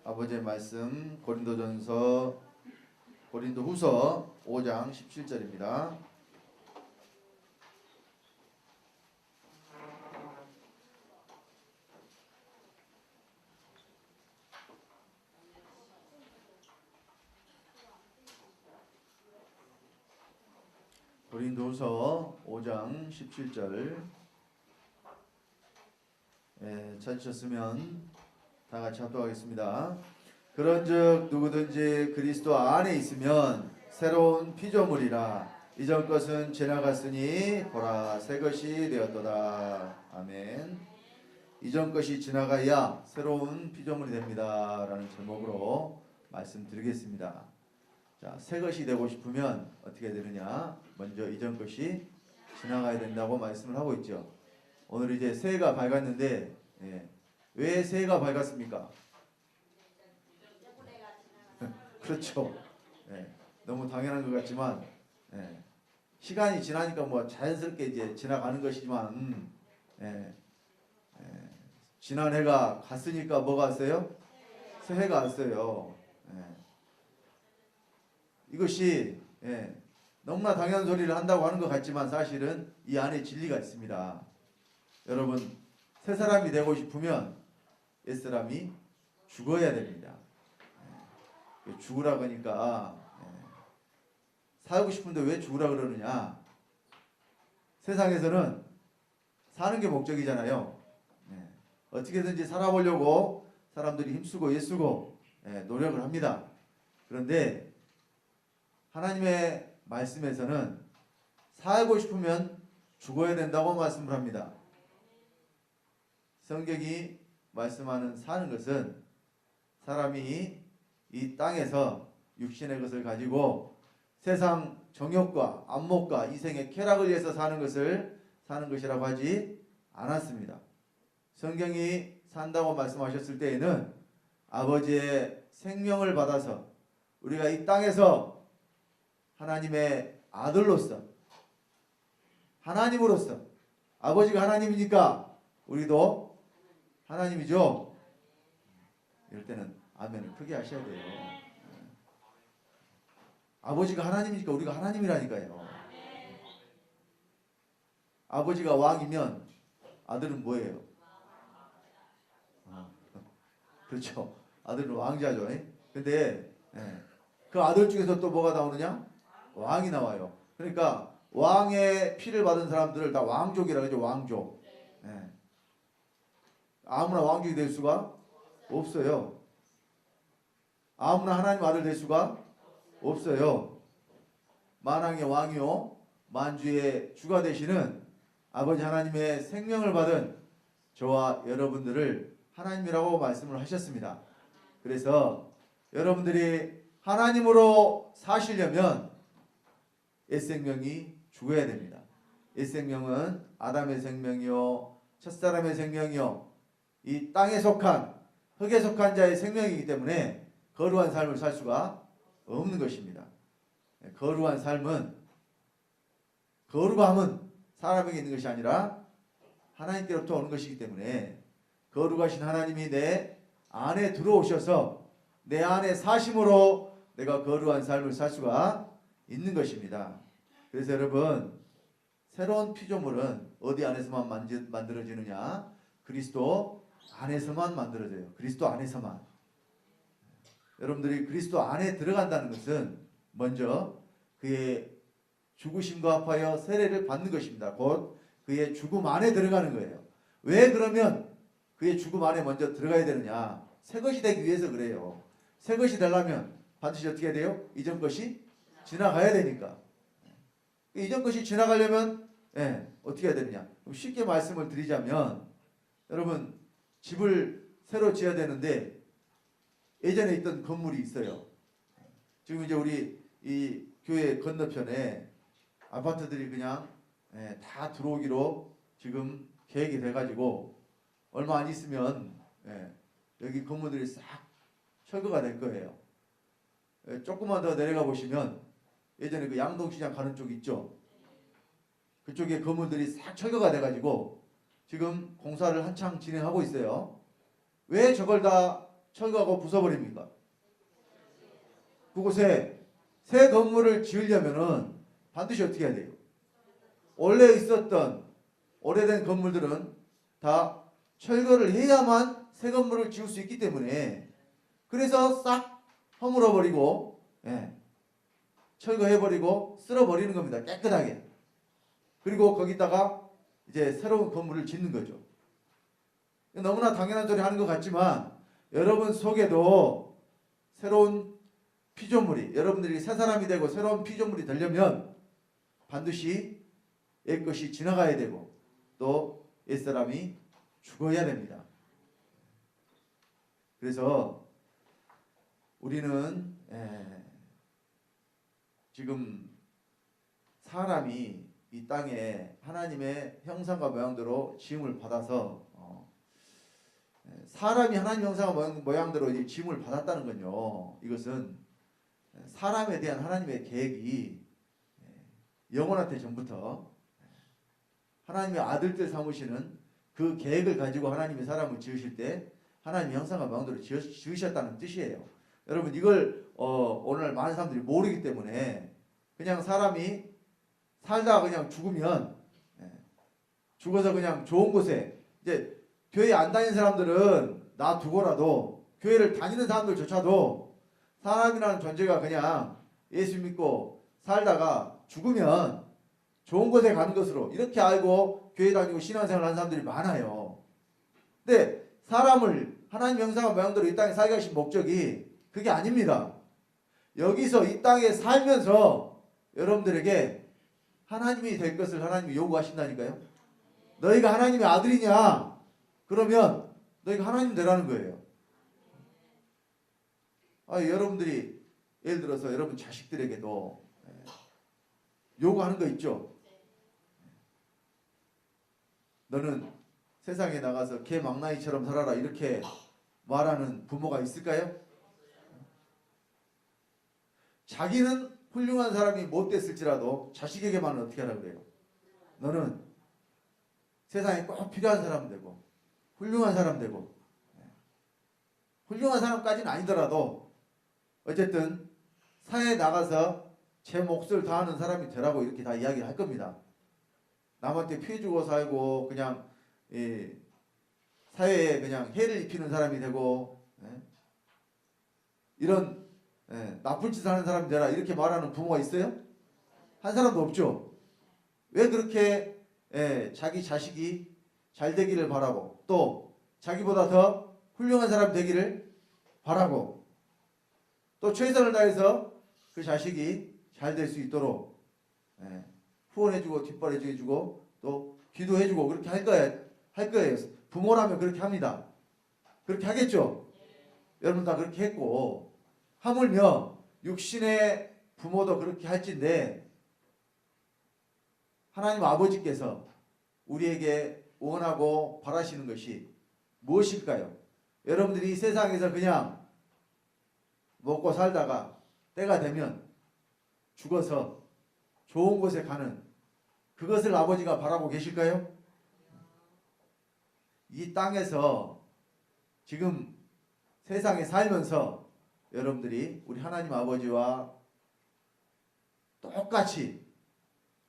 아버지의 말씀 고린도후서 5장 17절입니다. 고린도후서 5장 17절 찾으셨으면 다 같이 합독하겠습니다. 그런즉 누구든지 그리스도 안에 있으면 새로운 피조물이라 이전 것은 지나갔으니 보라 새 것이 되었도다. 아멘. 이전 것이 지나가야 새로운 피조물이 됩니다 라는 제목으로 말씀드리겠습니다. 자, 새 것이 되고 싶으면 어떻게 되느냐? 먼저 이전 것이 지나가야 된다고 말씀을 하고 있죠. 오늘 이제 새해가 밝았는데 왜 새해가 밝았습니까? 그렇죠. 너무 당연한 것 같지만 시간이 지나니까 뭐 자연스럽게 이제 지나가는 것이지만 지난 해가 갔으니까 뭐가 왔어요? 새해가 왔어요. 이것이 너무나 당연한 소리를 한다고 하는 것 같지만 사실은 이 안에 진리가 있습니다. 여러분, 새 사람이 되고 싶으면 옛 사람이 죽어야 됩니다. 죽으라고 하니까 살고 싶은데 왜 죽으라 그러느냐? 세상에서는 사는 게 목적이잖아요. 어떻게든지 살아보려고 사람들이 힘쓰고 애쓰고 노력을 합니다. 그런데 하나님의 말씀에서는 살고 싶으면 죽어야 된다고 말씀을 합니다. 성경이 말씀하는 사는 것은 사람이 이 땅에서 육신의 것을 가지고 세상 정욕과 안목과 이생의 쾌락을 위해서 사는 것이라고 하지 않았습니다. 성경이 산다고 말씀하셨을 때에는 아버지의 생명을 받아서 우리가 이 땅에서 하나님의 아들로서 하나님으로서 아버지가 하나님이니까 우리도 하나님이죠. 이럴 때는 아멘을 크게 하셔야 돼요. 아버지가 하나님이니까 우리가 하나님이라니까요. 아버지가 왕이면 아들은 뭐예요? 그렇죠. 아들은 왕자죠. 근데 그 아들 중에서 또 뭐가 나오느냐? 왕이 나와요. 그러니까 왕의 피를 받은 사람들을 다 왕족이라고 하죠. 왕족. 아무나 왕족이 될 수가 없어요. 아무나 하나님 아들 될 수가 없어요. 만왕의 왕이요 만주의 주가 되시는 아버지 하나님의 생명을 받은 저와 여러분들을 하나님이라고 말씀을 하셨습니다. 그래서 여러분들이 하나님으로 사시려면 옛 생명이 죽어야 됩니다. 옛 생명은 아담의 생명이요 첫사람의 생명이요 이 땅에 속한 흙에 속한 자의 생명이기 때문에 거룩한 삶을 살 수가 없는 것입니다. 거룩함은 사람에게 있는 것이 아니라 하나님께로부터 오는 것이기 때문에 거룩하신 하나님이 내 안에 들어오셔서 내 안에 사심으로 내가 거룩한 삶을 살 수가 있는 것입니다. 그래서 여러분, 새로운 피조물은 어디 안에서만 만들어지느냐? 그리스도 안에서만 만들어져요. 그리스도 안에서만. 여러분들이 그리스도 안에 들어간다는 것은 먼저 그의 죽으심과 합하여 세례를 받는 것입니다. 곧 그의 죽음 안에 들어가는 거예요. 왜 그러면 그의 죽음 안에 먼저 들어가야 되느냐? 새 것이 되기 위해서 그래요. 새 것이 되려면 반드시 어떻게 해야 돼요? 이전 것이 지나가야 되니까. 이전 것이 지나가려면 어떻게 해야 되느냐? 쉽게 말씀을 드리자면 여러분 집을 새로 지어야 되는데 예전에 있던 건물이 있어요. 지금 이제 우리 이 교회 건너편에 아파트들이 그냥 다 들어오기로 지금 계획이 돼가지고 얼마 안 있으면 여기 건물들이 싹 철거가 될 거예요. 조금만 더 내려가 보시면 예전에 그 양동시장 가는 쪽 있죠. 그쪽에 건물들이 싹 철거가 돼가지고 지금 공사를 한창 진행하고 있어요. 왜 저걸 다 철거하고 부숴버립니까? 그곳에 새 건물을 지으려면은 반드시 어떻게 해야 돼요? 원래 있었던 오래된 건물들은 다 철거를 해야만 새 건물을 지을 수 있기 때문에, 그래서 싹 허물어버리고, 예, 철거해버리고 쓸어버리는 겁니다. 깨끗하게. 그리고 거기다가 이제 새로운 건물을 짓는 거죠. 너무나 당연한 소리 하는 것 같지만 여러분 속에도 새로운 피조물이, 여러분들이 새 사람이 되고 새로운 피조물이 되려면 반드시 옛것이 지나가야 되고 또 옛사람이 죽어야 됩니다. 그래서 우리는 지금 사람이 이 땅에 하나님의 형상과 모양대로 지음을 받아서 사람이 하나님 형상과 모양대로 이 지음을 받았다는 건요, 이것은 사람에 대한 하나님의 계획이 영원한테 전부터 하나님의 아들들 삼으시는 그 계획을 가지고 하나님이 사람을 지으실 때 하나님의 형상과 모양대로 지으셨다는 뜻이에요. 여러분 이걸 오늘 많은 사람들이 모르기 때문에 그냥 사람이 살다가 그냥 죽으면, 죽어서 그냥 좋은 곳에, 이제 교회 안 다니는 사람들은 놔두고라도 교회를 다니는 사람들조차도 사람이라는 존재가 그냥 예수 믿고 살다가 죽으면 좋은 곳에 가는 것으로 이렇게 알고 교회 다니고 신앙생활 하는 사람들이 많아요. 근데 사람을 하나님 형상과 모양대로 이 땅에 살게 하신 목적이 그게 아닙니다. 여기서 이 땅에 살면서 여러분들에게 하나님이 될 것을 하나님이 요구하신다니까요. 너희가 하나님의 아들이냐? 그러면 너희가 하나님 되라는 거예요. 여러분들이 예를 들어서 여러분 자식들에게도 요구하는 거 있죠. 너는 세상에 나가서 개 망나니처럼 살아라 이렇게 말하는 부모가 있을까요? 자기는 훌륭한 사람이 못 됐을지라도 자식에게만은 어떻게 하라 그래요? 너는 세상에 꼭 필요한 사람 되고 훌륭한 사람 되고, 훌륭한 사람까지는 아니더라도 어쨌든 사회에 나가서 제 몫을 다하는 사람이 되라고 이렇게 다 이야기를 할 겁니다. 남한테 피해 주고 살고 그냥 사회에 그냥 해를 입히는 사람이 되고, 이런 나쁜 짓을 하는 사람이 되라 이렇게 말하는 부모가 있어요? 한 사람도 없죠. 왜 그렇게 자기 자식이 잘 되기를 바라고 또 자기보다 더 훌륭한 사람이 되기를 바라고 또 최선을 다해서 그 자식이 잘 될 수 있도록 후원해주고 뒷바라지해주고 또 기도해주고 그렇게 할 거예요. 부모라면 그렇게 합니다. 그렇게 하겠죠. 여러분 다 그렇게 했고, 하물며 육신의 부모도 그렇게 할진데 하나님 아버지께서 우리에게 원하고 바라시는 것이 무엇일까요? 여러분들이 이 세상에서 그냥 먹고 살다가 때가 되면 죽어서 좋은 곳에 가는 그것을 아버지가 바라고 계실까요? 이 땅에서 지금 세상에 살면서 여러분들이 우리 하나님 아버지와 똑같이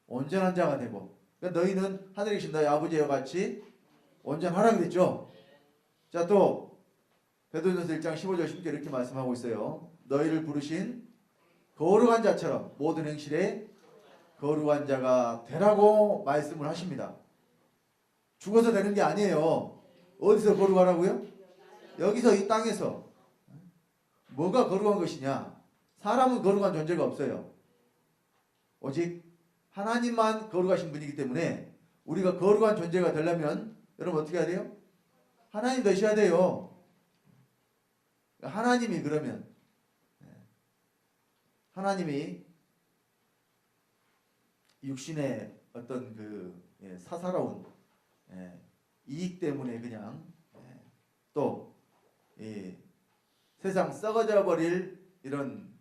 온전한 자가 되고, 그러니까 너희는 하늘에 계신 너희 아버지와 같이 온전하라 그랬죠. 자, 또 베드로전서 1장 15절 10절 이렇게 말씀하고 있어요. 너희를 부르신 거룩한 자처럼 모든 행실에 거룩한 자가 되라고 말씀을 하십니다. 죽어서 되는 게 아니에요. 어디서 거룩하라고요? 여기서 이 땅에서. 뭐가 거룩한 것이냐? 사람은 거룩한 존재가 없어요. 오직 하나님만 거룩하신 분이기 때문에 우리가 거룩한 존재가 되려면 여러분 어떻게 해야 돼요? 하나님 되셔야 돼요. 하나님이 그러면 하나님이 육신의 어떤 그 사사로운 이익 때문에 그냥 또 세상 썩어져 버릴 이런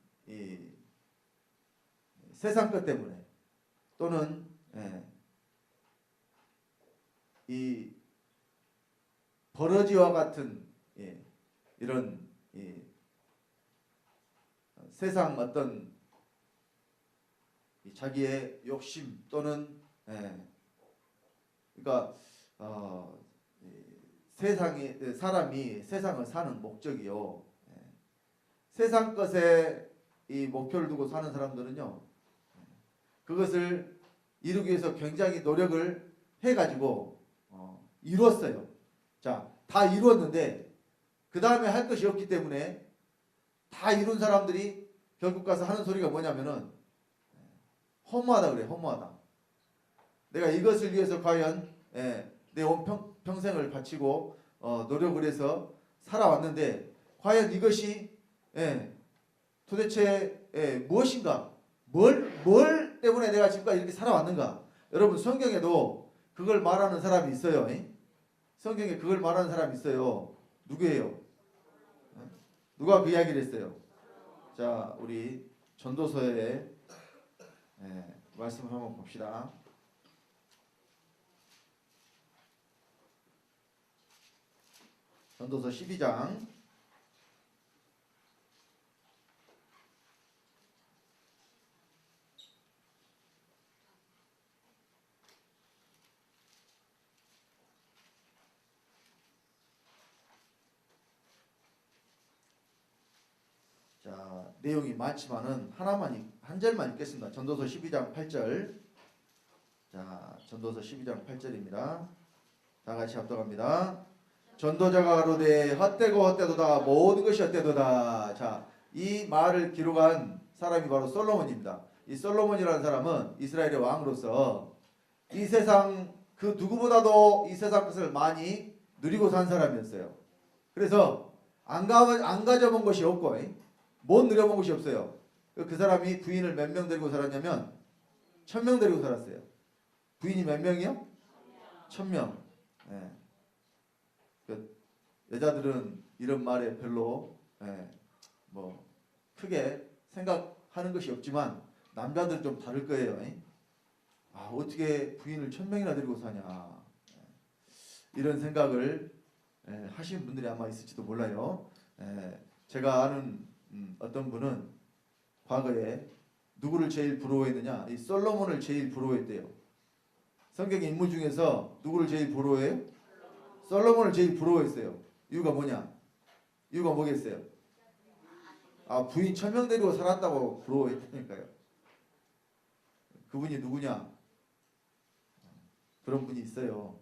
세상 것 때문에 또는 이 버러지와 같은 이런 이 세상 어떤 이 자기의 욕심 또는 그러니까 이 사람이 세상을 사는 목적이요. 세상 것에 이 목표를 두고 사는 사람들은요. 그것을 이루기 위해서 굉장히 노력을 해가지고 이루었어요. 자, 다 이루었는데 그 다음에 할 것이 없기 때문에 다 이룬 사람들이 결국 가서 하는 소리가 뭐냐면은 허무하다 그래. 허무하다. 내가 이것을 위해서 과연 내 온 평생을 바치고 노력을 해서 살아왔는데 과연 이것이 도대체 무엇인가? 뭘 때문에 내가 지금까지 이렇게 살아왔는가? 여러분 성경에도 그걸 말하는 사람이 있어요. 성경에 그걸 말하는 사람이 있어요. 누구예요? 누가 그 이야기를 했어요? 자, 우리 전도서의 말씀을 한번 봅시다. 전도서 12장 자, 내용이 많지만은 한 절만 읽겠습니다. 전도서 12장 8절. 자, 전도서 12장 8절입니다. 다 같이 합독합니다. 전도자가 가로되 헛되고 헛되도다 모든 것이 헛되도다. 자, 이 말을 기록한 사람이 바로 솔로몬입니다. 이 솔로몬이라는 사람은 이스라엘의 왕으로서 이 세상 그 누구보다도 이 세상 것을 많이 누리고 산 사람이었어요. 그래서 안 가져본 것이 없고 못 누려본 것이 없어요. 그 사람이 부인을 몇 명 데리고 살았냐면 1000명 데리고 살았어요. 부인이 몇 명이요? 1000명. 여자들은 이런 말에 별로 뭐 크게 생각하는 것이 없지만 남자들은 좀 다를 거예요. 어떻게 부인을 1000명이나 데리고 사냐 이런 생각을 하시는 분들이 아마 있을지도 몰라요. 제가 아는 어떤 분은 과거에 누구를 제일 부러워했느냐? 이 솔로몬을 제일 부러워했대요. 성경 인물 중에서 누구를 제일 부러워해요? 솔로몬을 제일 부러워했어요. 이유가 뭐냐? 이유가 뭐겠어요? 부인 1000명 데리고 살았다고 부러워했다니까요. 그분이 누구냐? 그런 분이 있어요.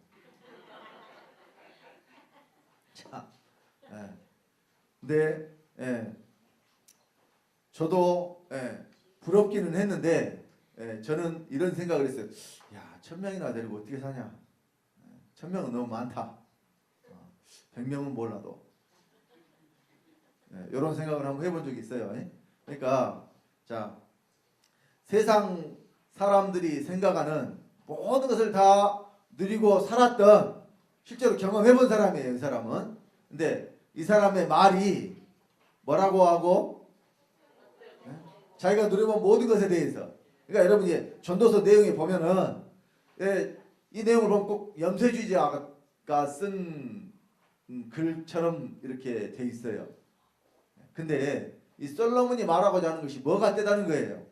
자, 근데 저도 부럽기는 했는데 저는 이런 생각을 했어요. 야, 1000명이나 데리고 어떻게 사냐? 1000명은 너무 많다. 100명은 몰라도. 이런 생각을 한번 해본 적이 있어요. 그러니까 자, 세상 사람들이 생각하는 모든 것을 다 누리고 살았던 실제로 경험해본 사람이에요. 이 사람은. 근데 이 사람의 말이 뭐라고 하고 자기가 누려본 모든 것에 대해서. 그러니까 여러분이 전도서 내용에 보면은 이 내용을 보면 꼭 염세주의자가 쓴 글처럼 이렇게 돼 있어요. 근데 이 솔로몬이 말하고자 하는 것이 뭐가 떼다는 거예요?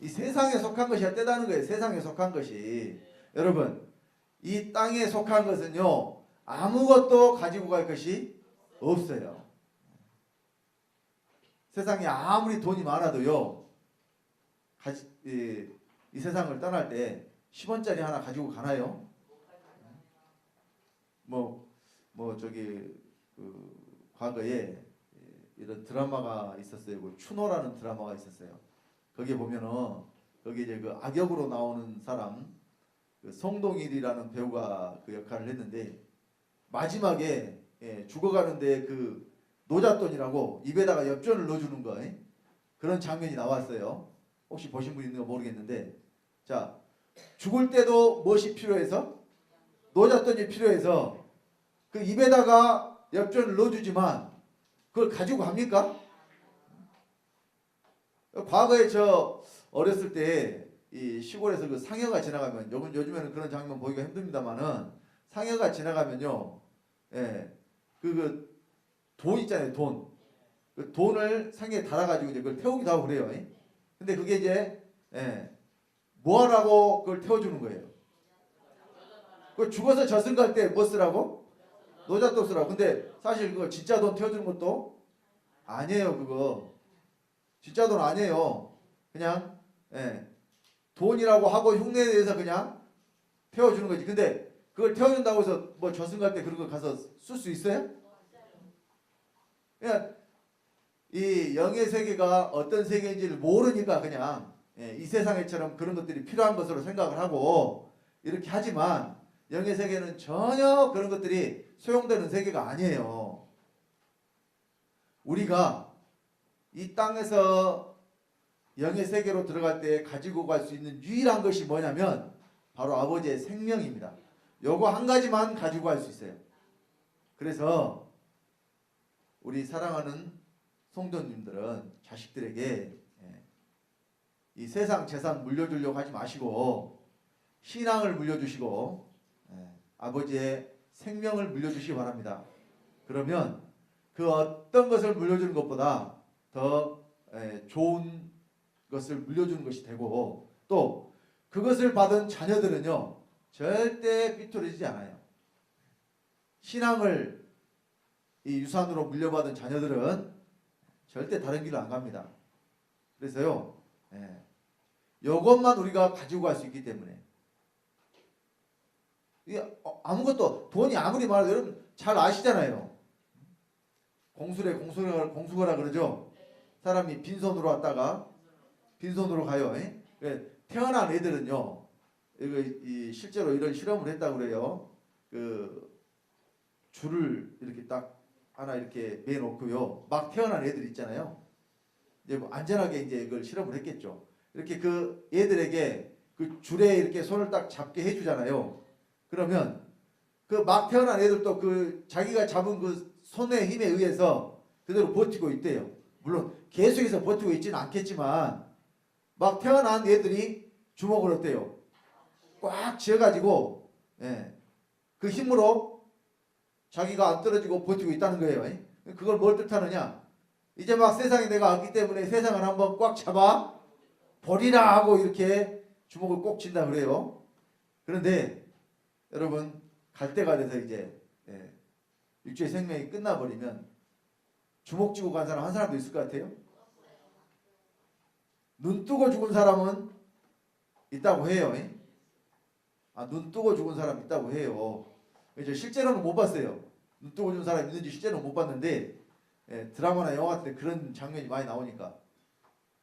이 세상에 속한 것이 떼다는 거예요. 세상에 속한 것이. 여러분, 이 땅에 속한 것은요, 아무것도 가지고 갈 것이 없어요. 세상에 아무리 돈이 많아도요, 이 세상을 떠날 때 10원짜리 하나 가지고 가나요? 과거에 이런 드라마가 있었어요. 그 추노라는 드라마가 있었어요. 거기에 보면은 거기 이제 그 악역으로 나오는 사람 그 송동일이라는 배우가 그 역할을 했는데 마지막에 죽어가는데 그 노잣돈이라고 입에다가 엽전을 넣어주는 거 그런 장면이 나왔어요. 혹시 보신 분 있는 거 모르겠는데 자 죽을 때도 무엇이 필요해서 노잣돈이 필요해서 그 입에다가 엽전을 넣어주지만 그걸 가지고 갑니까? 과거에 저 어렸을 때 이 시골에서 그 상여가 지나가면 요즘에는 그런 장면 보기가 힘듭니다만은 상여가 지나가면요, 돈 있잖아요, 돈. 그 돈을 상에 달아가지고 이제 그걸 태우기도 하고 그래요. 근데 그게 이제 뭐 하라고 그걸 태워주는 거예요. 그 죽어서 저승 갈 때 뭐 쓰라고? 노잣돈 쓰라고. 근데 사실 그거 진짜 돈 태워주는 것도 아니에요. 그거 진짜 돈 아니에요. 그냥 돈이라고 하고 흉내에 대해서 그냥 태워주는 거지. 근데 그걸 태워준다고 해서 뭐 저승 갈 때 그런 거 가서 쓸 수 있어요? 그냥 이 영의 세계가 어떤 세계인지를 모르니까 그냥 이 세상에처럼 그런 것들이 필요한 것으로 생각을 하고 이렇게 하지만 영의 세계는 전혀 그런 것들이 소용되는 세계가 아니에요. 우리가 이 땅에서 영의 세계로 들어갈 때 가지고 갈 수 있는 유일한 것이 뭐냐면 바로 아버지의 생명입니다. 요거 한 가지만 가지고 갈 수 있어요. 그래서 우리 사랑하는 성도님들은 자식들에게 이 세상 재산 물려주려고 하지 마시고 신앙을 물려주시고 아버지의 생명을 물려주시기 바랍니다. 그러면 그 어떤 것을 물려주는 것보다 더 좋은 것을 물려주는 것이 되고 또 그것을 받은 자녀들은요 절대 삐뚤어지지 않아요. 신앙을 이 유산으로 물려받은 자녀들은 절대 다른 길로 안 갑니다. 그래서요 이것만 우리가 가지고 갈 수 있기 때문에 아무것도 돈이 아무리 많아도 여러분 잘 아시잖아요. 공수거라 그러죠. 사람이 빈손으로 왔다가 빈손으로 가요. 태어난 애들은요 실제로 이런 실험을 했다고 그래요. 그 줄을 이렇게 딱 하나 이렇게 매놓고요. 막 태어난 애들 있잖아요. 이제 뭐 안전하게 이제 그걸 실험을 했겠죠. 이렇게 그 애들에게 그 줄에 이렇게 손을 딱 잡게 해주잖아요. 그러면 그 막 태어난 애들도 그 자기가 잡은 그 손의 힘에 의해서 그대로 버티고 있대요. 물론 계속해서 버티고 있지는 않겠지만 막 태어난 애들이 주먹을 어때요? 꽉 쥐어가지고 그 힘으로 자기가 안 떨어지고 버티고 있다는 거예요. 그걸 뭘 뜻하느냐? 이제 막 세상에 내가 왔기 때문에 세상을 한번 꽉 잡아 버리라 하고 이렇게 주먹을 꼭 쥔다 그래요. 그런데 여러분 갈 때가 돼서 이제 육체의 생명이 끝나버리면 주먹 쥐고 간 사람 한 사람도 있을 것 같아요? 눈 뜨고 죽은 사람은 있다고 해요. 눈 뜨고 죽은 사람 있다고 해요. 이제 실제로는 못 봤어요. 눈 뜨고 죽은 사람 있는지 실제로는 못 봤는데 드라마나 영화 같은 데 그런 장면이 많이 나오니까.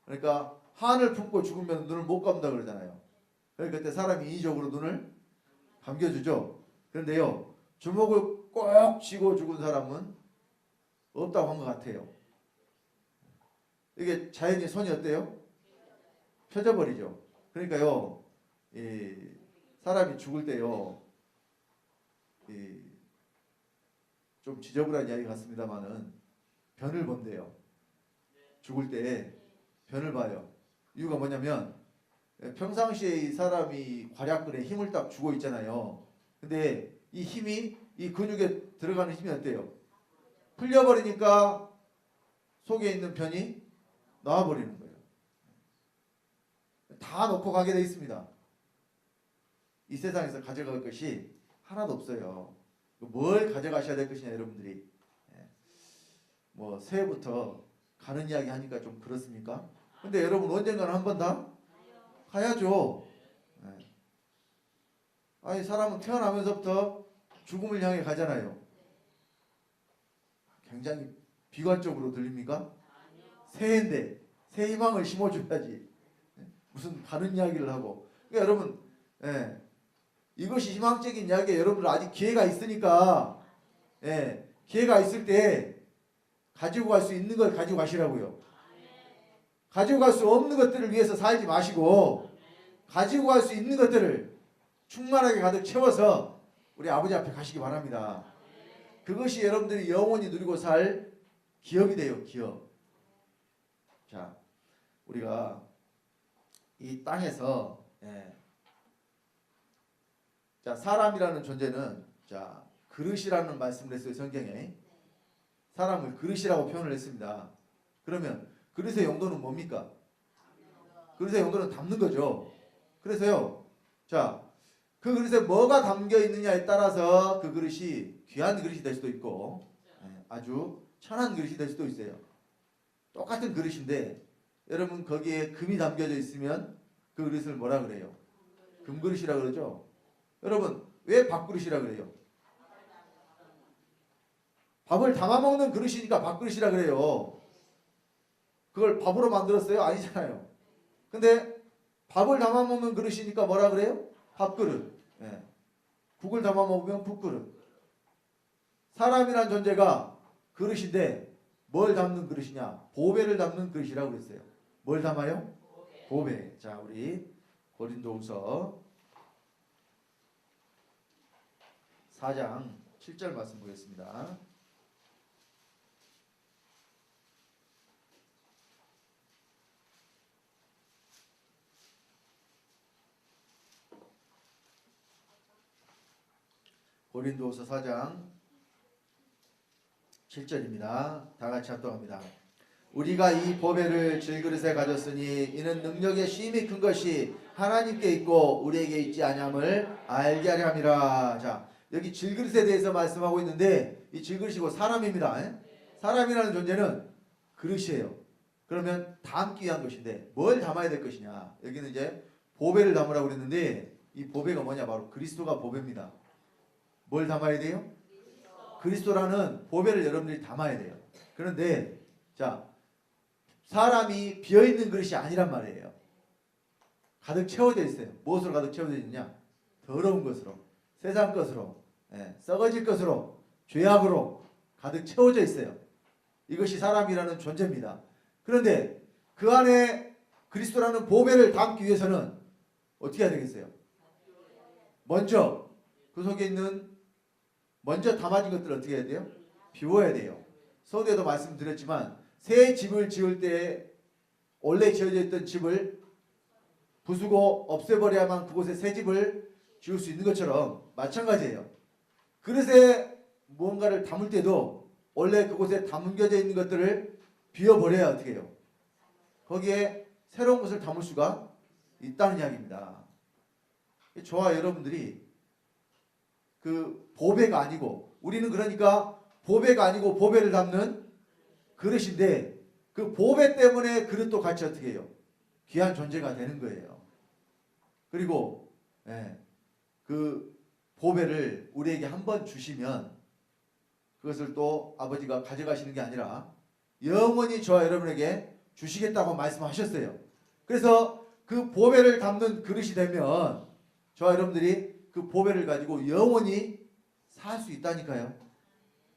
그러니까 한을 품고 죽으면 눈을 못 감다 그러잖아요. 그러니까 그때 사람이 인위적으로 눈을 감겨주죠. 그런데요 주먹을 꼭 쥐고 죽은 사람은 없다고 한 것 같아요. 이게 자연의 손이 어때요? 펴져버리죠. 그러니까요 사람이 죽을 때요 좀 지저분한 이야기 같습니다만은 변을 본대요. 죽을 때 변을 봐요. 이유가 뭐냐면 평상시에 이 사람이 괄약근에 힘을 딱 주고 있잖아요. 근데 이 힘이 이 근육에 들어가는 힘이 어때요? 풀려버리니까 속에 있는 변이 나와버리는 거예요. 다 놓고 가게 돼 있습니다. 이 세상에서 가져갈 것이 하나도 없어요. 뭘 가져가셔야 될 것이냐 여러분들이. 뭐 새해부터 가는 이야기 하니까 좀 그렇습니까? 근데 여러분 언젠가는 한 번 다 가야죠. 아니 사람은 태어나면서부터 죽음을 향해 가잖아요. 굉장히 비관적으로 들립니까? 새해인데 새 희망을 심어줘야지. 무슨 다른 이야기를 하고. 그러니까 여러분 이것이 희망적인 이야기에 여러분들 아직 기회가 있으니까 기회가 있을 때 가지고 갈 수 있는 걸 가지고 가시라고요. 가지고 갈 수 없는 것들을 위해서 살지 마시고 가지고 갈 수 있는 것들을 충만하게 가득 채워서 우리 아버지 앞에 가시기 바랍니다. 그것이 여러분들이 영원히 누리고 살 기업이 돼요. 기업. 자, 우리가 이 땅에서 자 사람이라는 존재는 자 그릇이라는 말씀을 했어요. 성경에 사람을 그릇이라고 표현을 했습니다. 그러면 그릇의 용도는 뭡니까? 그릇의 용도는 담는 거죠. 그래서요. 자, 그 그릇에 뭐가 담겨 있느냐에 따라서 그 그릇이 귀한 그릇이 될 수도 있고 아주 천한 그릇이 될 수도 있어요. 똑같은 그릇인데 여러분 거기에 금이 담겨져 있으면 그 그릇을 뭐라 그래요? 금그릇이라 그러죠. 여러분 왜 밥그릇이라 그래요? 밥을 담아 먹는 그릇이니까 밥그릇이라 그래요. 그걸 밥으로 만들었어요? 아니잖아요. 근데 밥을 담아 먹는 그릇이니까 뭐라 그래요? 밥그릇. 예. 국을 담아 먹으면 국그릇. 사람이란 존재가 그릇인데 뭘 담는 그릇이냐? 보배를 담는 그릇이라고 그랬어요. 뭘 담아요? 보배. 자, 우리 고린도후서 4장 7절 말씀 보겠습니다. 고린도후서 4장 7절입니다. 다 같이 합독합니다. 우리가 이 보배를 질그릇에 가졌으니 이는 능력의 심히 큰 것이 하나님께 있고 우리에게 있지 아니함을 알게 하려 함이라. 자, 여기 질그릇에 대해서 말씀하고 있는데 이 질그릇이고 사람입니다. 사람이라는 존재는 그릇이에요. 그러면 담기 위한 것인데 뭘 담아야 될 것이냐? 여기는 이제 보배를 담으라고 그랬는데 이 보배가 뭐냐? 바로 그리스도가 보배입니다. 뭘 담아야 돼요? 그리스도라는 보배를 여러분들이 담아야 돼요. 그런데 자, 사람이 비어있는 그릇이 아니란 말이에요. 가득 채워져 있어요. 무엇으로 가득 채워져 있느냐? 더러운 것으로, 세상 것으로, 썩어질 것으로, 죄악으로 가득 채워져 있어요. 이것이 사람이라는 존재입니다. 그런데 그 안에 그리스도라는 보배를 담기 위해서는 어떻게 해야 되겠어요? 먼저 그 속에 있는 먼저 담아진 것들을 어떻게 해야 돼요? 비워야 돼요. 서두에도 말씀드렸지만 새 집을 지을 때 원래 지어져 있던 집을 부수고 없애버려야만 그곳에 새 집을 지을 수 있는 것처럼 마찬가지예요. 그릇에 무언가를 담을 때도 원래 그곳에 담겨져 있는 것들을 비워버려야 어떻게 해요? 거기에 새로운 것을 담을 수가 있다는 이야기입니다. 저와 여러분들이 그 보배가 아니고 우리는 그러니까 보배가 아니고 보배를 담는 그릇인데 그 보배 때문에 그릇도 같이 어떻게 해요? 귀한 존재가 되는 거예요. 그리고 그 보배를 우리에게 한번 주시면 그것을 또 아버지가 가져가시는 게 아니라 영원히 저와 여러분에게 주시겠다고 말씀하셨어요. 그래서 그 보배를 담는 그릇이 되면 저와 여러분들이 그 보배를 가지고 영원히 살 수 있다니까요.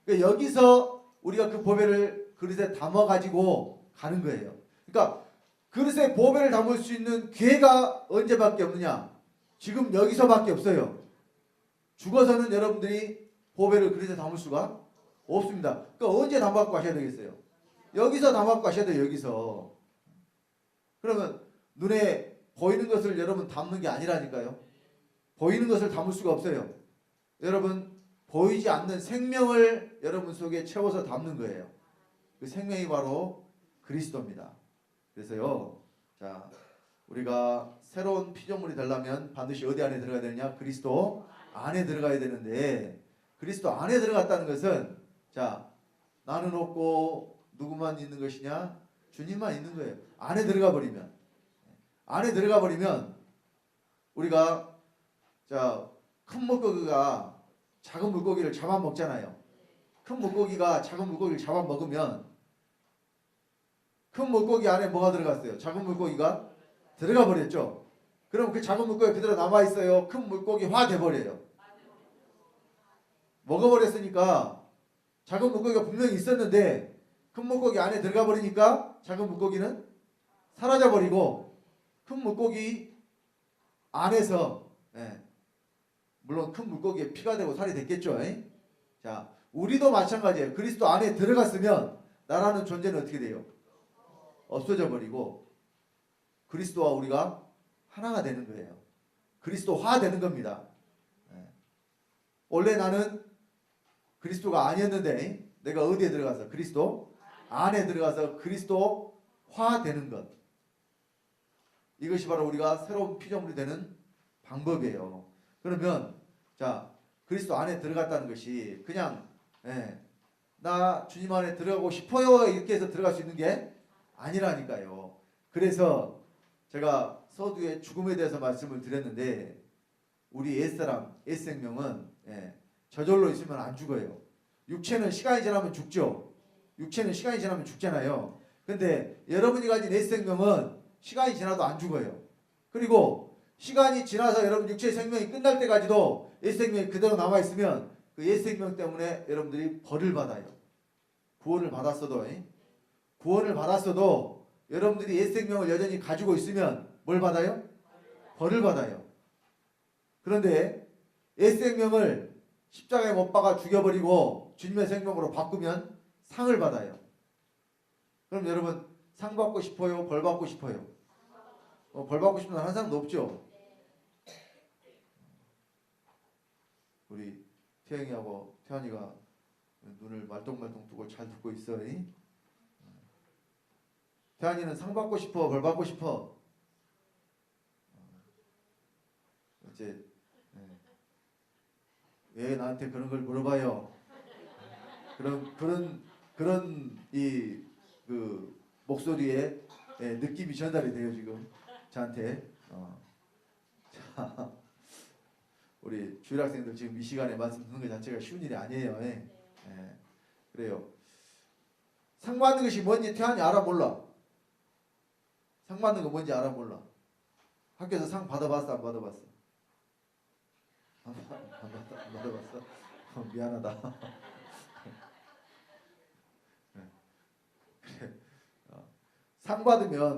그러니까 여기서 우리가 그 보배를 그릇에 담아 가지고 가는 거예요. 그러니까 그릇에 보배를 담을 수 있는 기회가 언제밖에 없느냐? 지금 여기서밖에 없어요. 죽어서는 여러분들이 보배를 그릇에 담을 수가 없습니다. 그러니까 언제 담아갖고 가셔야 되겠어요? 여기서 담아갖고 가셔야 돼요. 여기서. 그러면 눈에 보이는 것을 여러분 담는 게 아니라니까요. 보이는 것을 담을 수가 없어요. 여러분 보이지 않는 생명을 여러분 속에 채워서 담는 거예요. 그 생명이 바로 그리스도입니다. 그래서요. 자, 우리가 새로운 피조물이 되려면 반드시 어디 안에 들어가야 되느냐? 그리스도 안에 들어가야 되는데 그리스도 안에 들어갔다는 것은 자, 나는 없고 누구만 있는 것이냐? 주님만 있는 거예요. 안에 들어가 버리면 우리가 자, 큰 물고기가 작은 물고기를 잡아먹잖아요. 큰 물고기가 작은 물고기를 잡아먹으면 큰 물고기 안에 뭐가 들어갔어요? 작은 물고기가 들어가 버렸죠. 그럼 그 작은 물고기가 그대로 남아있어요. 큰 물고기화 돼버려요. 먹어버렸으니까 작은 물고기가 분명히 있었는데 큰 물고기 안에 들어가 버리니까 작은 물고기는 사라져버리고 큰 물고기 안에서 물론 큰 물고기에 피가 되고 살이 됐겠죠. 자, 우리도 마찬가지예요. 그리스도 안에 들어갔으면 나라는 존재는 어떻게 돼요? 없어져 버리고 그리스도와 우리가 하나가 되는 거예요. 그리스도화 되는 겁니다. 원래 나는 그리스도가 아니었는데 내가 어디에 들어가서? 그리스도 안에 들어가서 그리스도화 되는 것. 이것이 바로 우리가 새로운 피조물이 되는 방법이에요. 그러면 자, 그리스도 안에 들어갔다는 것이 그냥 나 주님 안에 들어가고 싶어요 이렇게 해서 들어갈 수 있는 게 아니라니까요. 그래서 제가 서두에 죽음에 대해서 말씀을 드렸는데 우리 옛사람, 옛생명은 저절로 있으면 안 죽어요. 육체는 시간이 지나면 죽죠. 육체는 시간이 지나면 죽잖아요. 근데 여러분이 가진 옛생명은 시간이 지나도 안 죽어요. 그리고 시간이 지나서 여러분 육체의 생명이 끝날 때까지도 옛생명이 그대로 남아있으면 그 옛생명 때문에 여러분들이 벌을 받아요. 구원을 받았어도 여러분들이 옛생명을 여전히 가지고 있으면 뭘 받아요? 벌을 받아요. 그런데 옛생명을 십자가에 못 박아 죽여버리고 주님의 생명으로 바꾸면 상을 받아요. 그럼 여러분 상 받고 싶어요? 벌 받고 싶어요? 벌 받고 싶은 사람 한 사람도 없죠? 우리 태영이하고 태환이가 눈을 말똥말똥 뜨고 잘 듣고 있어. 태환이는 상 받고 싶어? 벌 받고 싶어? 이제 왜 나한테 그런 걸 물어봐요? 그런 그 목소리에 느낌이 전달이 돼요 지금 저한테. 자, 우리 주일 학생들 지금 이 시간에 말씀 듣는 것 자체가 쉬운 일이 아니에요. 그래요. 상 받는 것이 뭔지 태환이 알아 몰라? 상 받는 거 뭔지 알아 몰라? 학교에서 상 받아봤어 안 받아봤어? 안 받아봤어? 미안하다.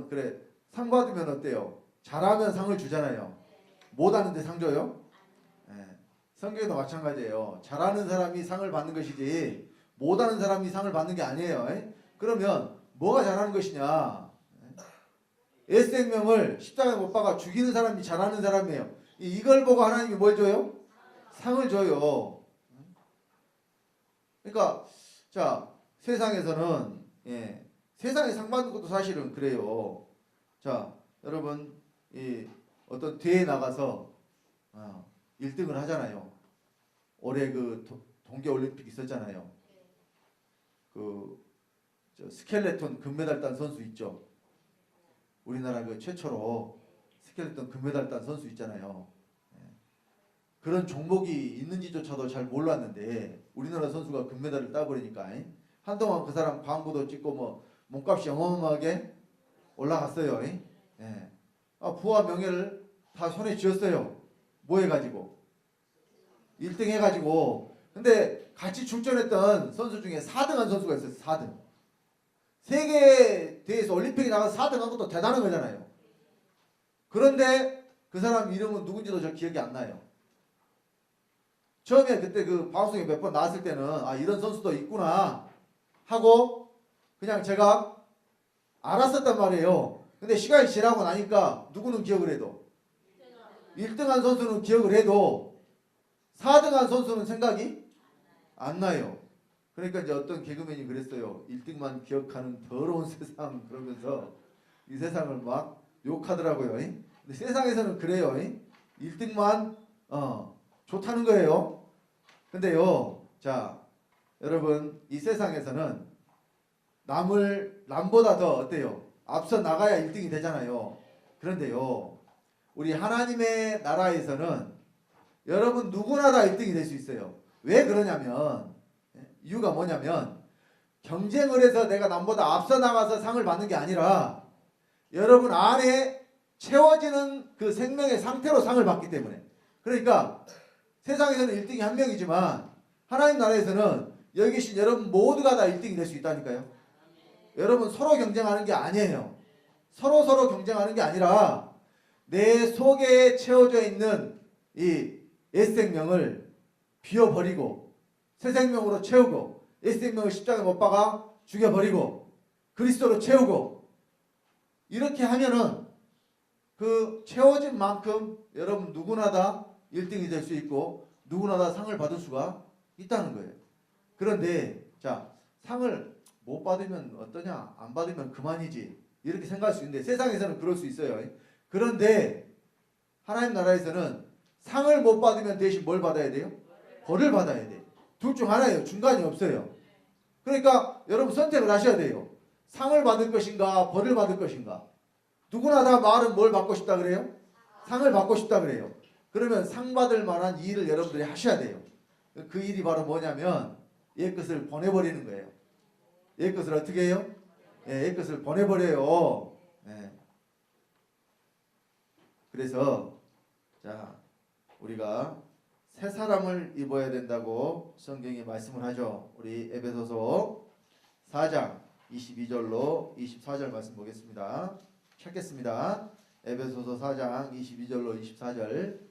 그래. 상 받으면 어때요? 잘하면 상을 주잖아요. 못하는데 상 줘요? 성경도 마찬가지예요. 잘하는 사람이 상을 받는 것이지 못하는 사람이 상을 받는 게 아니에요. 그러면 뭐가 잘하는 것이냐? 옛생명을 십자가에 못 박아 죽이는 사람이 잘하는 사람이에요. 이걸 보고 하나님이 뭘 줘요? 상을 줘요. 그러니까 자, 세상에서는 세상에 상 받는 것도 사실은 그래요. 자, 여러분 어떤 대회에 나가서 1등을 하잖아요. 올해 그 동계올림픽 있었잖아요. 스켈레톤 금메달 딴 선수 있죠. 우리나라 그 최초로 스켈레톤 금메달 딴 선수 있잖아요. 그런 종목이 있는지조차도 잘 몰랐는데 우리나라 선수가 금메달을 따버리니까 한동안 그 사람 광고도 찍고 뭐 몸값이 어마어마하게 올라갔어요. 부와 명예를 다 손에 쥐었어요. 뭐 해가지고 1등 해가지고. 근데 같이 출전했던 선수 중에 4등한 선수가 있었어요. 4등. 세계 대회에서 올림픽에 나가서 4등한 것도 대단한 거잖아요. 그런데 그 사람 이름은 누군지도 저 기억이 안 나요. 처음에 그때 그 방송에 몇 번 나왔을 때는 이런 선수도 있구나 하고 그냥 제가 알았었단 말이에요. 근데 시간이 지나고 나니까 누구는 기억을 해도 1등한 선수는 기억을 해도 4등한 선수는 생각이 안 나요. 그러니까 이제 어떤 개그맨이 그랬어요. 1등만 기억하는 더러운 세상 그러면서 이 세상을 막 욕하더라고요. 근데 세상에서는 그래요. 1등만 좋다는 거예요. 근데요. 자, 여러분 이 세상에서는 남보다 더 어때요? 앞서 나가야 1등이 되잖아요. 그런데요. 우리 하나님의 나라에서는 여러분 누구나 다 1등이 될 수 있어요. 왜 그러냐면 이유가 뭐냐면 경쟁을 해서 내가 남보다 앞서 나가서 상을 받는 게 아니라 여러분 안에 채워지는 그 생명의 상태로 상을 받기 때문에. 그러니까 세상에서는 1등이 한 명이지만 하나님 나라에서는 여기 계신 여러분 모두가 다 1등이 될 수 있다니까요. 여러분 서로 경쟁하는 게 아니에요. 서로 경쟁하는 게 아니라 내 속에 채워져 있는 이 옛생명을 비워버리고 새 생명으로 채우고 옛생명을 십자가에 못 박아 죽여버리고 그리스도로 채우고 이렇게 하면은 그 채워진 만큼 여러분 누구나 다 1등이 될 수 있고 누구나 다 상을 받을 수가 있다는 거예요. 그런데 자, 상을 못 받으면 어떠냐, 안 받으면 그만이지, 이렇게 생각할 수 있는데 세상에서는 그럴 수 있어요. 그런데 하나님 나라에서는 상을 못 받으면 대신 뭘 받아야 돼요? 벌을 받아야 돼. 둘 중 하나예요. 중간이 없어요. 그러니까 여러분 선택을 하셔야 돼요. 상을 받을 것인가 벌을 받을 것인가. 누구나 다 말은 뭘 받고 싶다 그래요? 상을 받고 싶다 그래요. 그러면 상 받을 만한 일을 여러분들이 하셔야 돼요. 그 일이 바로 뭐냐면 옛 것을 보내버리는 거예요. 옛 것을 어떻게 해요? 옛 것을 보내버려요. 그래서 자, 우리가 새 사람을 입어야 된다고 성경이 말씀을 하죠. 우리 에베소서 4장 22절로 24절 말씀 보겠습니다. 찾겠습니다. 에베소서 4장 22절로 24절.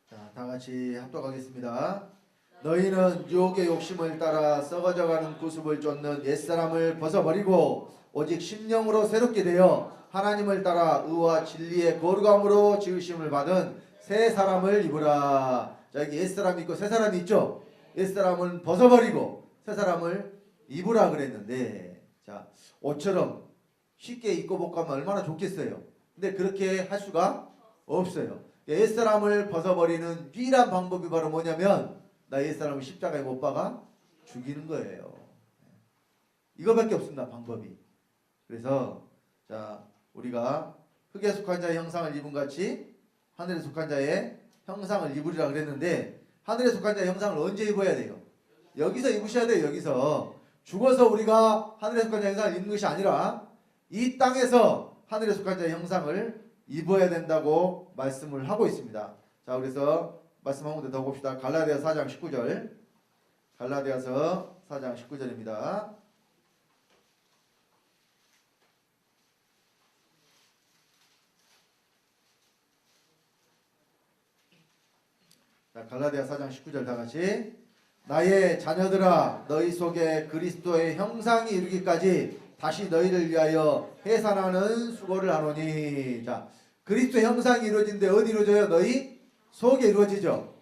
자, 다 같이 합독하겠습니다. 너희는 유혹의 욕심을 따라 썩어져가는 구습을 쫓는 옛사람을 벗어버리고 오직 심령으로 새롭게 되어 하나님을 따라 의와 진리의 거룩함으로 지으심을 받은 새 사람을 입으라. 자, 여기 옛사람이 있고 새 사람이 있죠. 옛사람은 벗어버리고 새 사람을 입으라 그랬는데, 자, 옷처럼 쉽게 입고 복 가면 얼마나 좋겠어요. 근데 그렇게 할 수가 없어요. 옛사람을 벗어버리는 유일한 방법이 바로 뭐냐면 나 옛사람을 십자가에 못 박아 죽이는 거예요. 이거밖에 없습니다. 방법이. 그래서 자, 우리가 흙에 속한 자의 형상을 입은 같이 하늘에 속한 자의 형상을 입으리라 그랬는데, 하늘에 속한 자의 형상을 언제 입어야 돼요? 여기서 입으셔야 돼요. 여기서. 죽어서 우리가 하늘에 속한 자의 형상을 입는 것이 아니라 이 땅에서 하늘에 속한 자의 형상을 입어야 된다고 말씀을 하고 있습니다. 자, 그래서 말씀 한 군데 더 봅시다. 갈라디아 4장 19절. 갈라디아서 4장 19절입니다. 자, 갈라디아 4장 19절 다 같이. 나의 자녀들아, 너희 속에 그리스도의 형상이 이루기까지 다시 너희를 위하여 해산하는 수고를 하노니. 자, 그리스도의 형상이 이루어진데 어디 이루어져요? 너희 속에 이루어지죠.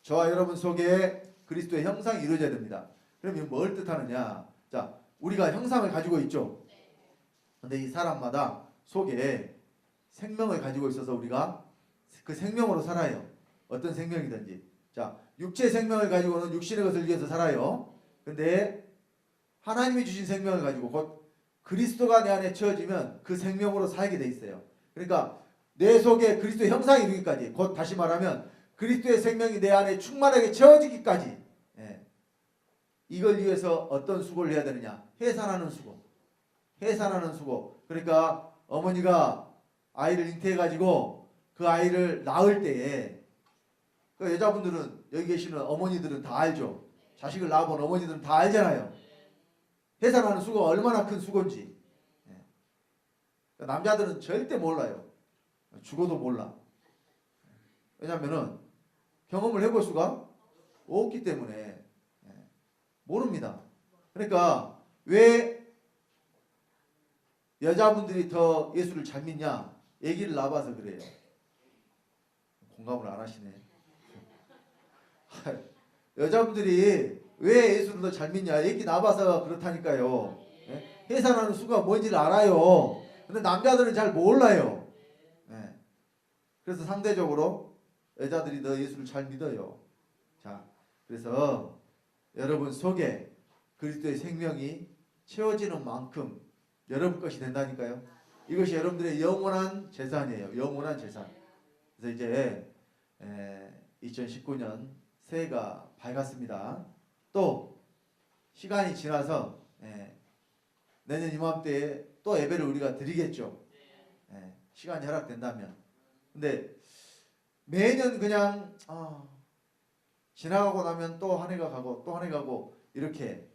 저와 여러분 속에 그리스도의 형상이 이루어져야 됩니다. 그럼 이거 뭘 뜻하느냐? 자, 우리가 형상을 가지고 있죠. 근데 이 사람마다 속에 생명을 가지고 있어서 우리가 그 생명으로 살아요. 어떤 생명이든지. 자, 육체의 생명을 가지고는 육신의 것을 위해서 살아요. 근데 하나님이 주신 생명을 가지고 곧 그리스도가 내 안에 채워지면 그 생명으로 살게 돼 있어요. 그러니까 내 속에 그리스도의 형상이 이루기까지, 곧 다시 말하면 그리스도의 생명이 내 안에 충만하게 채워지기까지, 이걸 위해서 어떤 수고를 해야 되느냐? 해산하는 수고. 해산하는 수고. 그러니까 어머니가 아이를 잉태해가지고 그 아이를 낳을 때에, 그 여자분들은, 여기 계시는 어머니들은 다 알죠. 자식을 낳아본 어머니들은 다 알잖아요. 해산하는 수고가 얼마나 큰 수고인지. 남자들은 절대 몰라요. 죽어도 몰라. 왜냐하면은 경험을 해볼 수가 없기 때문에 모릅니다. 그러니까 왜 여자분들이 더 예수를 잘 믿냐? 아기를 낳아봐서 그래요. 공감을 안 하시네. 여자분들이 왜 예수를 더 잘 믿냐? 아기 낳아봐서 그렇다니까요. 해산하는 수가 뭔지를 알아요. 근데 남자들은 잘 몰라요. 그래서 상대적으로 여자들이 더 예수를 잘 믿어요. 자, 그래서 여러분 속에 그리스도의 생명이 채워지는 만큼 여러분 것이 된다니까요. 이것이 여러분들의 영원한 재산이에요. 영원한 재산. 그래서 이제 2019년 새해가 밝았습니다. 또 시간이 지나서 내년 이맘때에 또 예배를 우리가 드리겠죠. 시간이 허락된다면. 근데 매년 그냥 지나가고 나면 또 한 해가 가고 또 한 해 가고 이렇게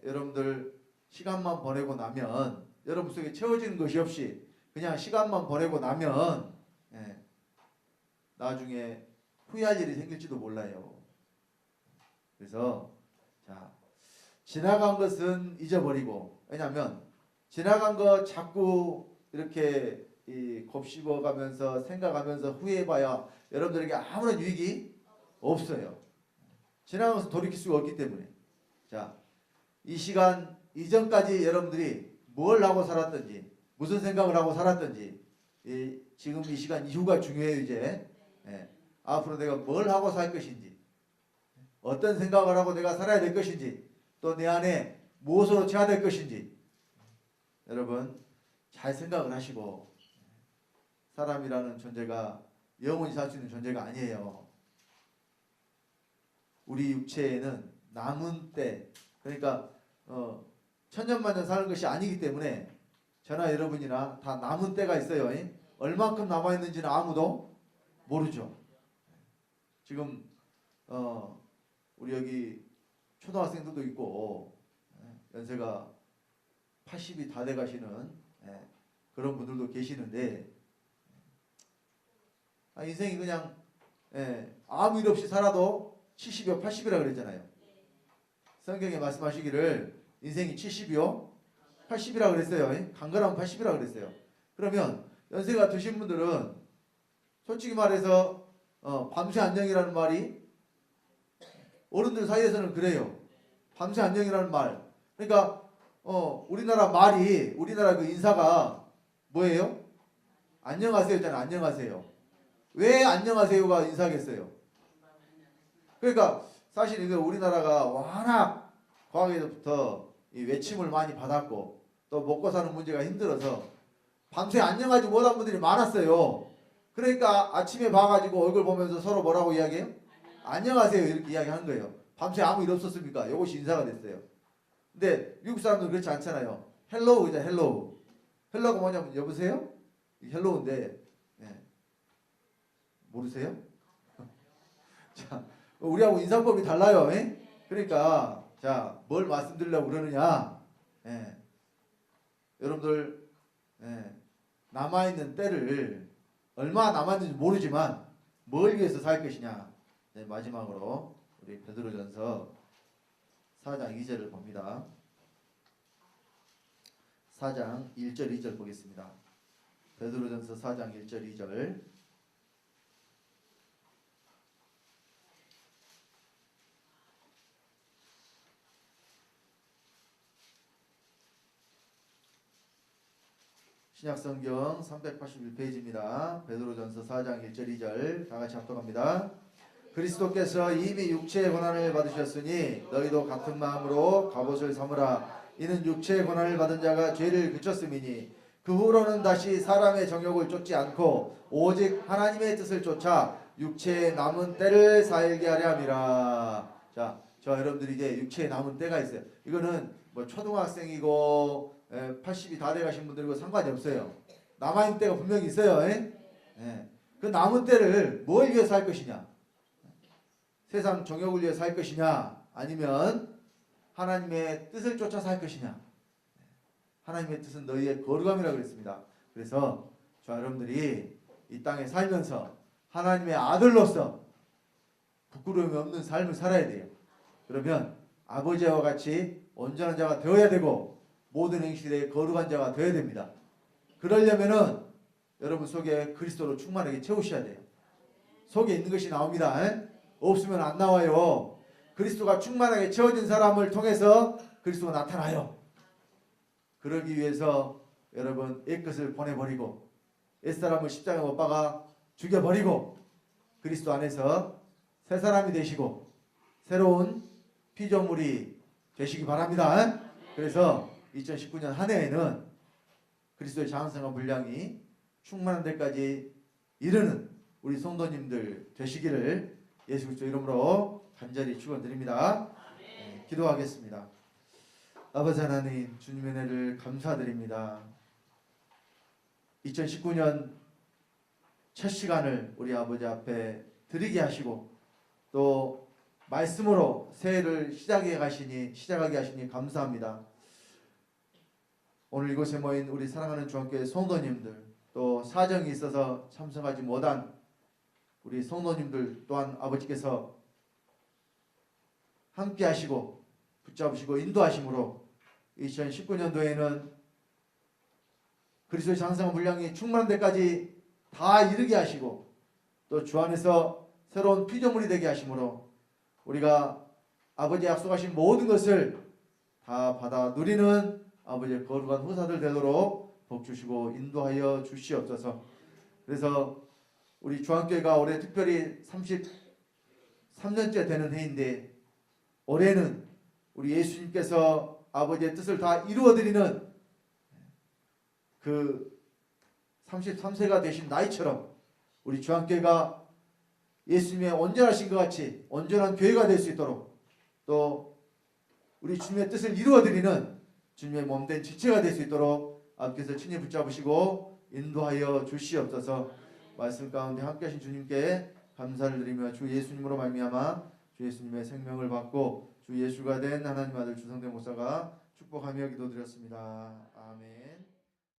여러분들 시간만 보내고 나면, 여러분 속에 채워지는 것이 없이 그냥 시간만 보내고 나면 나중에 후회할 일이 생길지도 몰라요. 그래서 자, 지나간 것은 잊어버리고, 왜냐하면 지나간 거 자꾸 이렇게 곱씹어가면서 생각하면서 후회해봐야 여러분들에게 아무런 유익이 없어요. 지나간 것은 돌이킬 수가 없기 때문에. 자, 이 시간 이전까지 여러분들이 뭘 하고 살았든지 무슨 생각을 하고 살았든지 지금 이 시간 이후가 중요해요. 이제 앞으로 내가 뭘 하고 살 것인지, 어떤 생각을 하고 내가 살아야 될 것인지, 또 내 안에 무엇으로 채워야 될 것인지 여러분 잘 생각을 하시고, 사람이라는 존재가 영원히 살 수 있는 존재가 아니에요. 우리 육체에는 남은 때, 그러니까 천년만년 사는 것이 아니기 때문에 저나 여러분이나 다 남은 때가 있어요. 얼만큼 남아있는지는 아무도 모르죠. 지금 우리 여기 초등학생들도 있고 연세가 80이 다 돼가시는 그런 분들도 계시는데, 인생이 그냥 아무 일 없이 살아도 70이요 80이라 그랬잖아요. 성경에 말씀하시기를 인생이 70이요 80이라 그랬어요. 간결하면 80이라 그랬어요. 그러면 연세가 드신 분들은 솔직히 말해서 밤새 안녕이라는 말이 어른들 사이에서는 그래요. 밤새 안녕이라는 말. 그러니까 우리나라 그 인사가 뭐예요? 안녕하세요잖아요. 안녕하세요. 왜 안녕하세요가 인사겠어요? 그러니까 사실 이거 우리나라가 워낙 과거에부터 이 외침을 많이 받았고 또 먹고 사는 문제가 힘들어서 밤새 안녕하지 못한 분들이 많았어요. 그러니까 아침에 봐가지고 얼굴 보면서 서로 뭐라고 이야기해요? 안녕하세요 이렇게 이야기하는 거예요. 밤새 아무 일 없었습니까? 이것이 인사가 됐어요. 근데 미국 사람들은 그렇지 않잖아요. 헬로우 그죠? 헬로우. 헬로우가 뭐냐면 여보세요? 헬로우인데 모르세요? 자, 우리하고 인사법이 달라요. 그러니까 자, 뭘 말씀드리려고 그러느냐? 여러분들 남아있는 때를 얼마 남았는지 모르지만 뭘 위해서 살 것이냐? 마지막으로 우리 베드로전서 4장 2절을 봅니다. 4장 1절 2절 보겠습니다. 베드로전서 4장 1절 2절. 신약성경 381페이지입니다. 베드로전서 4장 1절 2절 다 같이 합독합니다. 그리스도께서 이미 육체의 고난을 받으셨으니 너희도 같은 마음으로 갑옷을 삼으라. 이는 육체의 고난을 받은 자가 죄를 그쳤음이니 그 후로는 다시 사람의 정욕을 쫓지 않고 오직 하나님의 뜻을 쫓아 육체의 남은 때를 살게 하려 함이라. 자, 여러분들이 이제 육체의 남은 때가 있어요. 이거는 뭐 초등학생이고 80이 다 돼가신 분들이고 상관이 없어요. 남아있는 때가 분명히 있어요. 그 남은 때를 뭘 위해서 할 것이냐? 세상 정욕을 위해서 할 것이냐? 아니면 하나님의 뜻을 쫓아서 할 것이냐? 하나님의 뜻은 너희의 거룩함이라고 그랬습니다. 그래서 여러분들이 이 땅에 살면서 하나님의 아들로서 부끄러움이 없는 삶을 살아야 돼요. 그러면 아버지와 같이 온전한 자가 되어야 되고 모든 행실에 거룩한 자가 되어야 됩니다. 그러려면은 여러분 속에 그리스도로 충만하게 채우셔야 돼요. 속에 있는 것이 나옵니다. 없으면 안 나와요. 그리스도가 충만하게 채워진 사람을 통해서 그리스도가 나타나요. 그러기 위해서 여러분 옛것을 보내버리고 옛사람을 십자가에 못 박아 죽여버리고 그리스도 안에서 새 사람이 되시고 새로운 피조물이 되시기 바랍니다. 그래서 2019년 한 해에는 그리스도의 장성한 분량이 충만한 데까지 이르는 우리 성도님들 되시기를 예수 그리스도 이름으로 간절히 축원드립니다. 기도하겠습니다. 아버지 하나님, 주님의 은혜를 감사드립니다. 2019년 첫 시간을 우리 아버지 앞에 드리게 하시고 또 말씀으로 새해를 시작하게 하시니 감사합니다. 오늘 이곳에 모인 우리 사랑하는 주한교회 성도님들, 또 사정이 있어서 참석하지 못한 우리 성도님들 또한 아버지께서 함께 하시고 붙잡으시고 인도하심으로 2019년도에는 그리스도의 장성한 분량이 충만한 데까지 다 이르게 하시고 또 주 안에서 새로운 피조물이 되게 하심으로 우리가 아버지의 약속하신 모든 것을 다 받아 누리는 아버지의 거룩한 후사들 되도록 복 주시고 인도하여 주시옵소서. 그래서 우리 중앙교회가 올해 특별히 33년째 되는 해인데 올해는 우리 예수님께서 아버지의 뜻을 다 이루어드리는 그 33세가 되신 나이처럼 우리 중앙교회가 예수님의 온전하신 것 같이 온전한 교회가 될 수 있도록 또 우리 주님의 뜻을 이루어드리는 주님의 몸된 지체가 될 수 있도록 아버지께서 친히 붙잡으시고 인도하여 주시옵소서. 말씀 가운데 함께 하신 주님께 감사를 드리며 주 예수님으로 말미암아 주 예수님의 생명을 받고 주 예수가 된 하나님 아들 주성대 목사가 축복하며 기도드렸습니다. 아멘.